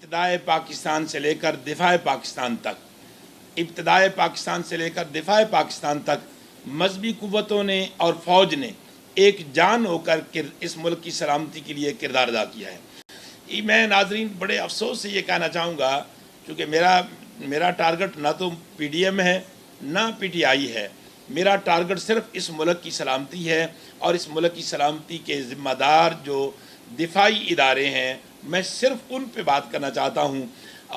ابتدائے پاکستان سے لے کر دفاع پاکستان تک، ابتدائے پاکستان سے لے کر دفاع پاکستان تک مذہبی قوتوں نے اور فوج نے ایک جان ہو کر اس ملک کی سلامتی کے لیے کردار ادا کیا ہے۔ میں ناظرین بڑے افسوس سے یہ کہنا چاہوں گا، کیونکہ میرا ٹارگٹ نہ تو پی ڈی ایم ہے نہ پی ٹی آئی ہے، میرا ٹارگٹ صرف اس ملک کی سلامتی ہے، اور اس ملک کی سلامتی کے ذمہ دار جو دفاعی ادارے ہیں میں صرف ان پہ بات کرنا چاہتا ہوں،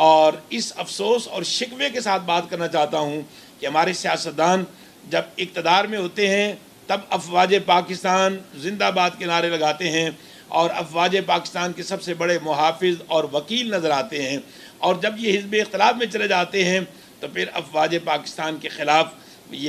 اور اس افسوس اور شکوے کے ساتھ بات کرنا چاہتا ہوں کہ ہمارے سیاستدان جب اقتدار میں ہوتے ہیں تب افواج پاکستان زندہ باد کے نعرے لگاتے ہیں اور افواج پاکستان کے سب سے بڑے محافظ اور وکیل نظر آتے ہیں، اور جب یہ حزب اختلاف میں چلے جاتے ہیں تو پھر افواج پاکستان کے خلاف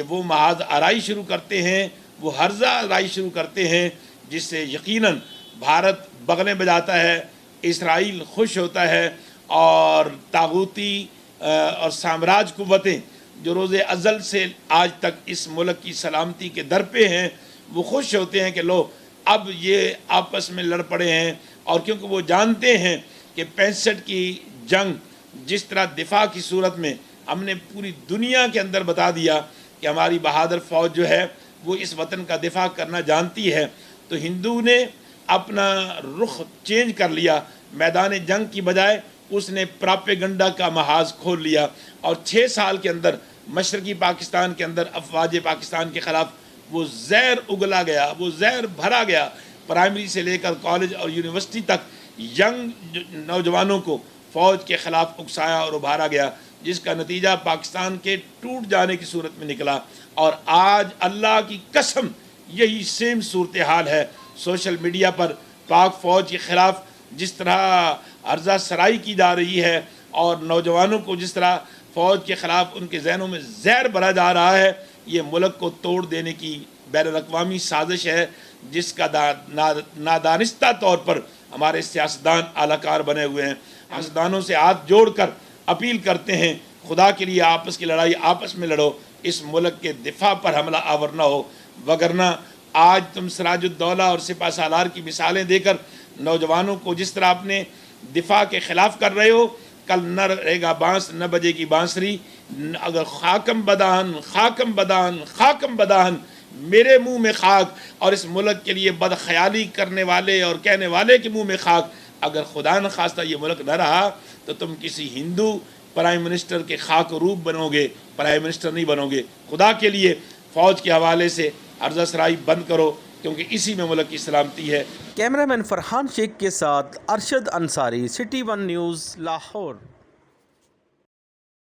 وہ محاذ آرائی شروع کرتے ہیں، وہ ہرزہ آرائی شروع کرتے ہیں، جس سے یقیناً بھارت بغلیں بجاتا ہے، اسرائیل خوش ہوتا ہے، اور طاغوتی اور سامراج قوتیں جو روز ازل سے آج تک اس ملک کی سلامتی کے در پہ ہیں وہ خوش ہوتے ہیں کہ لو اب یہ آپس میں لڑ پڑے ہیں، اور کیونکہ وہ جانتے ہیں کہ 65 کی جنگ جس طرح دفاع کی صورت میں ہم نے پوری دنیا کے اندر بتا دیا کہ ہماری بہادر فوج جو ہے وہ اس وطن کا دفاع کرنا جانتی ہے، تو ہندو نے اپنا رخ چینج کر لیا، میدان جنگ کی بجائے اس نے پراپیگنڈا کا محاذ کھول لیا، اور 6 سال کے اندر مشرقی پاکستان کے اندر افواج پاکستان کے خلاف وہ زہر اگلا گیا، وہ زہر بھرا گیا، پرائمری سے لے کر کالج اور یونیورسٹی تک ینگ نوجوانوں کو فوج کے خلاف اکسایا اور ابھارا گیا، جس کا نتیجہ پاکستان کے ٹوٹ جانے کی صورت میں نکلا، اور آج اللہ کی قسم یہی سیم صورتحال ہے۔ سوشل میڈیا پر پاک فوج کے خلاف جس طرح ہرزہ سرائی کی جا رہی ہے، اور نوجوانوں کو جس طرح فوج کے خلاف ان کے ذہنوں میں زہر بھرا جا رہا ہے، یہ ملک کو توڑ دینے کی بین الاقوامی سازش ہے، جس کا نادانستہ طور پر ہمارے سیاستدان اعلی کار بنے ہوئے ہیں۔ سیاستدانوں سے ہاتھ جوڑ کر اپیل کرتے ہیں، خدا کے لیے آپس کی لڑائی آپس میں لڑو، اس ملک کے دفاع پر حملہ آور نہ ہو، وگرنہ آج تم سراج الدولہ اور سپہ سالار کی مثالیں دے کر نوجوانوں کو جس طرح اپنے دفاع کے خلاف کر رہے ہو، کل نہ رہے گا بانس نہ بجے گی بانسری، اگر خاکم بدان خاکم بدان خاکم بدان، میرے منہ میں خاک اور اس ملک کے لیے بد خیالی کرنے والے اور کہنے والے کے منہ میں خاک، اگر خدا نہ خواستہ یہ ملک نہ رہا تو تم کسی ہندو پرائم منسٹر کے خاک روپ بنو گے، پرائم منسٹر نہیں بنو گے۔ خدا کے لیے فوج کے حوالے سے ہرزہ سرائی بند کرو، کیونکہ اسی میں ملک کی سلامتی ہے۔ کیمرہ مین فرحان شیخ کے ساتھ Arshad Ansari, city one news, Lahore.